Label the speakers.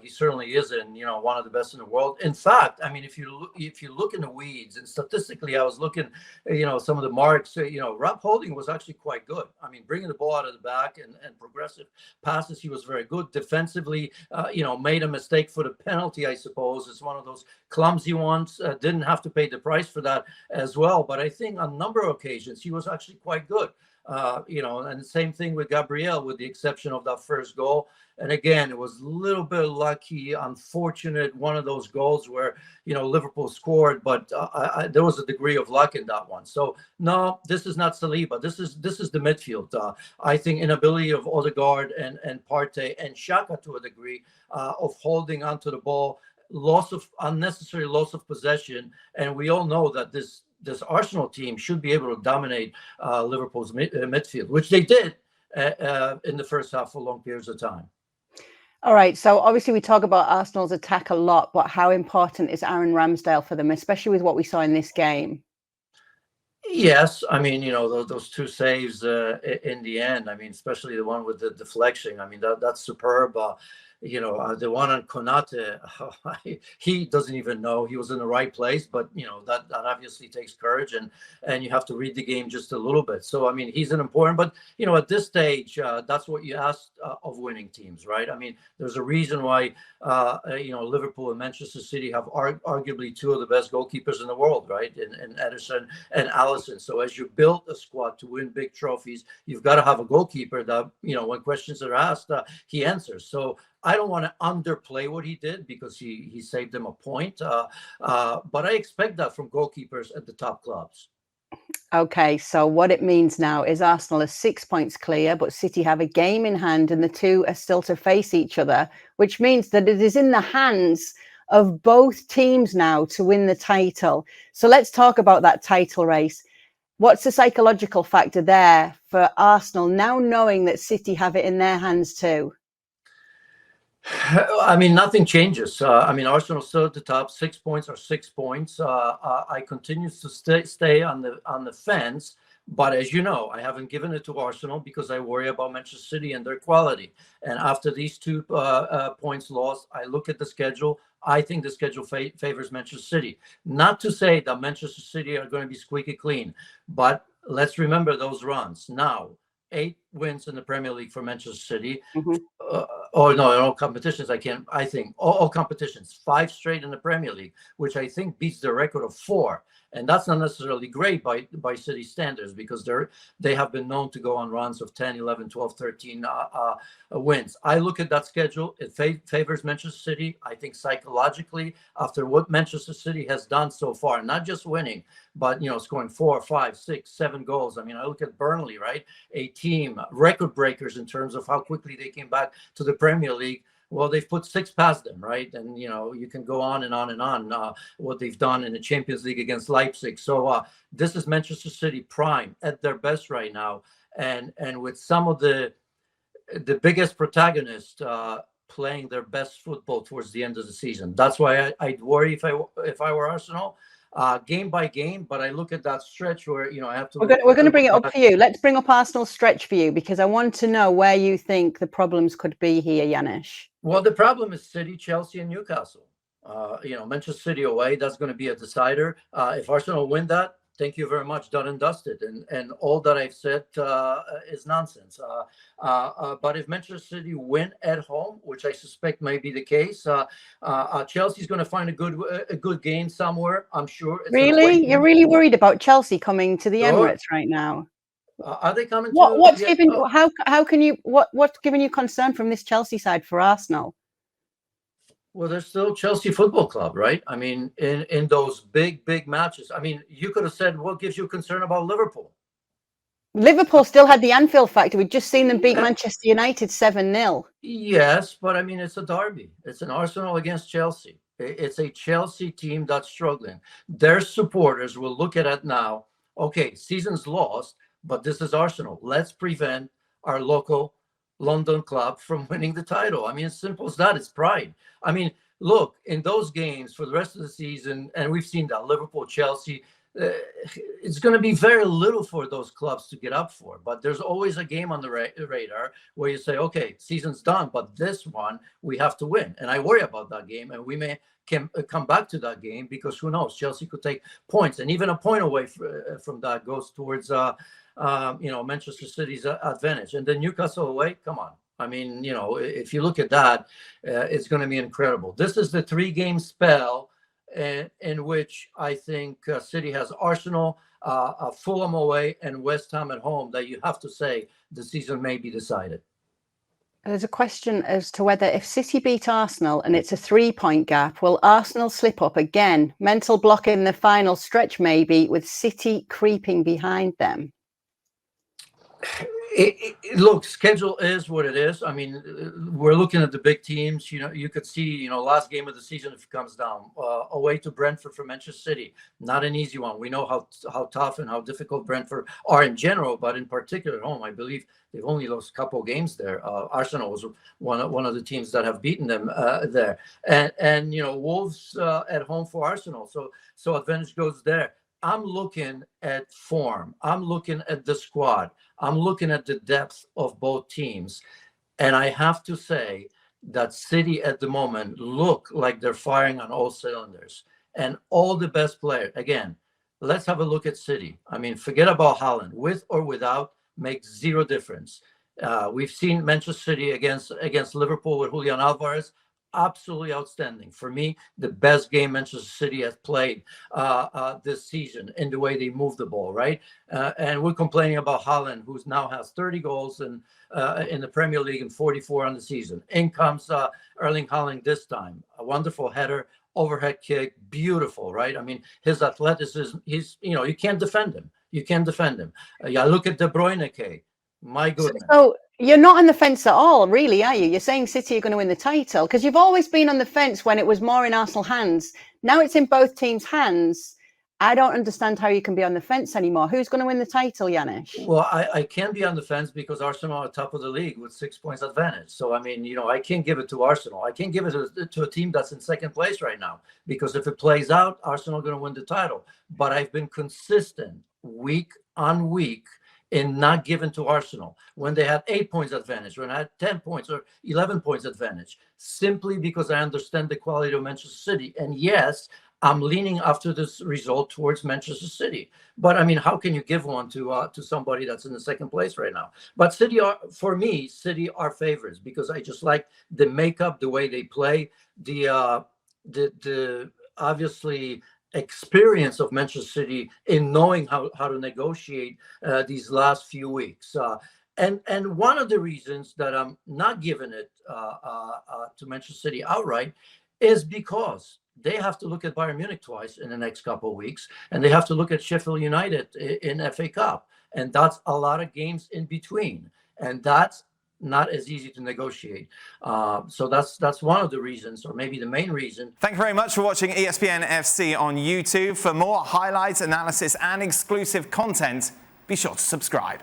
Speaker 1: he certainly isn't, one of the best in the world. In fact, I mean, if you look in the weeds and statistically, I was looking, some of the marks, Rob Holding was actually quite good. I mean, bringing the ball out of the back and progressive passes, he was very good. Defensively, made a mistake for the penalty, I suppose. It's one of those clumsy ones. Didn't have to pay the price for that as well. But I think on a number of occasions, he was actually quite good. And the same thing with Gabriel, with the exception of that first goal. And again, it was a little bit lucky, unfortunate, one of those goals where, Liverpool scored, but there was a degree of luck in that one. So no, this is not Saliba. This is the midfield. I think inability of Odegaard and Partey and Xhaka to a degree of holding onto the ball, unnecessary loss of possession. And we all know that this Arsenal team should be able to dominate Liverpool's midfield, which they did in the first half for long periods of time.
Speaker 2: All right. So obviously we talk about Arsenal's attack a lot, but how important is Aaron Ramsdale for them, especially with what we saw in this game? Yes.
Speaker 1: I mean, those two saves in the end, I mean, especially the one with the deflection. I mean, that's superb. The one on Konate, he doesn't even know he was in the right place, but that obviously takes courage, and you have to read the game just a little bit. So I mean, he's an important, but at this stage, that's what you ask of winning teams, right? I mean, there's a reason why Liverpool and Manchester City have arguably two of the best goalkeepers in the world, right? In Ederson and Alisson. So as you build a squad to win big trophies, you've got to have a goalkeeper that when questions are asked, he answers. So I don't want to underplay what he did because he saved them a point. But I expect that from goalkeepers at the top clubs.
Speaker 2: Okay, so what it means now is Arsenal are 6 points clear, but City have a game in hand and the two are still to face each other, which means that it is in the hands of both teams now to win the title. So let's talk about that title race. What's the psychological factor there for Arsenal now knowing that City have it in their hands too?
Speaker 1: I mean, nothing changes. Arsenal still at the top. 6 points are 6 points. I continue to stay on the fence, but as you know, I haven't given it to Arsenal because I worry about Manchester City and their quality. And after these 2 points lost, I look at the schedule. I think the schedule favors Manchester City. Not to say that Manchester City are going to be squeaky clean, but let's remember those runs now. 8 wins in the Premier League for Manchester City. Mm-hmm. In all competitions, I think all competitions, 5 straight in the Premier League, which I think beats the record of 4. And that's not necessarily great by City standards because they have been known to go on runs of 10, 11, 12, 13 wins. I look at that schedule. It favors Manchester City. I think psychologically, after what Manchester City has done so far, not just winning, but, scoring 4, 5, 6, 7 goals. I mean, I look at Burnley, right? A team, record breakers in terms of how quickly they came back to the Premier League. Well, they've put 6 past them, right? And, you can go on and on and on what they've done in the Champions League against Leipzig. So this is Manchester City prime at their best right now. And with some of the biggest protagonists playing their best football towards the end of the season. That's why I'd worry if I were Arsenal. Game by game, but I look at that stretch where I have to.
Speaker 2: We're going to bring it up for you. Let's bring up Arsenal's stretch for you because I want to know where you think the problems could be here, Janusz.
Speaker 1: Well, the problem is City, Chelsea, and Newcastle. Manchester City away, that's going to be a decider. If Arsenal win that, thank you very much, done and dusted. And all that I've said is nonsense. But if Manchester City win at home, which I suspect may be the case, Chelsea's going to find a good game somewhere, I'm sure.
Speaker 2: Really? You're really worried about Chelsea coming to the Emirates right now?
Speaker 1: Are they coming?
Speaker 2: What's giving you concern from this Chelsea side for Arsenal?
Speaker 1: Well, they're still Chelsea Football Club, right? I mean, in those big matches. I mean, you could have said, what gives you concern about Liverpool?
Speaker 2: Liverpool still had the Anfield factor. We've just seen them beat Manchester United 7-0.
Speaker 1: Yes, but I mean, it's a derby. It's an Arsenal against Chelsea. It's a Chelsea team that's struggling. Their supporters will look at it now. Okay, season's lost, but this is Arsenal. Let's prevent our local London club from winning the title. I mean, it's simple as that. It's pride. I mean, look, in those games for the rest of the season, and we've seen that, Liverpool, Chelsea, it's going to be very little for those clubs to get up for. But there's always a game on the radar where you say, okay, season's done, but this one we have to win. And I worry about that game, and we may come back to that game, because who knows, Chelsea could take points, and even a point away from that goes towards Manchester City's advantage. And then Newcastle away, come on. I mean, if you look at that, it's going to be incredible. This is the 3-game spell in which I think City has Arsenal, Fulham away, and West Ham at home, that you have to say the season may be decided.
Speaker 2: There's a question as to whether, if City beat Arsenal and it's a 3-point gap, will Arsenal slip up again? Mental block in the final stretch, maybe, with City creeping behind them.
Speaker 1: Look, schedule is what it is. I mean, we're looking at the big teams. You could see, last game of the season, if it comes down, away to Brentford for Manchester City, not an easy one. We know how tough and how difficult Brentford are in general, but in particular at home, I believe they've only lost a couple of games there. Arsenal was one of the teams that have beaten them there, and Wolves at home for Arsenal. So advantage goes there. I'm looking at form. I'm looking at the squad. I'm looking at the depth of both teams. And I have to say that City at the moment look like they're firing on all cylinders. And all the best players, again, let's have a look at City. I mean, forget about Haaland. With or without makes zero difference. We've seen Manchester City against Liverpool with Julian Alvarez. Absolutely outstanding. For me, the best game Manchester City has played this season, in the way they move the ball, right? And we're complaining about Haaland, who now has 30 goals in the Premier League and 44 on the season. In comes Erling Haaland this time. A wonderful header, overhead kick, beautiful, right? I mean, his athleticism, you can't defend him. You can't defend him. Look at De Bruyne. My goodness.
Speaker 2: So you're not on the fence at all, really, are you? You're saying City are going to win the title, because you've always been on the fence when it was more in Arsenal hands. Now it's in both teams' hands. I don't understand how you can be on the fence anymore. Who's going to win the title, Janusz?
Speaker 1: Well, I can be on the fence because Arsenal are top of the league with 6 points advantage. So, I mean, I can't give it to Arsenal. I can't give it to a team that's in second place right now, because if it plays out, Arsenal are going to win the title. But I've been consistent week on week in not giving to Arsenal when they had 8 points advantage, when I had 10 points or 11 points advantage, simply because I understand the quality of Manchester City. And yes, I'm leaning after this result towards Manchester City. But I mean, how can you give one to somebody that's in the second place right now? But City are favorites, because I just like the makeup, the way they play, the obviously experience of Manchester City in knowing how to negotiate these last few weeks. And one of the reasons that I'm not giving it to Manchester City outright is because they have to look at Bayern Munich twice in the next couple of weeks, and they have to look at Sheffield United in FA Cup. And that's a lot of games in between. And that's not as easy to negotiate. So that's one of the reasons, or maybe the main reason.
Speaker 3: Thank you very much for watching ESPN FC on YouTube. For more highlights, analysis, and exclusive content, be sure to subscribe.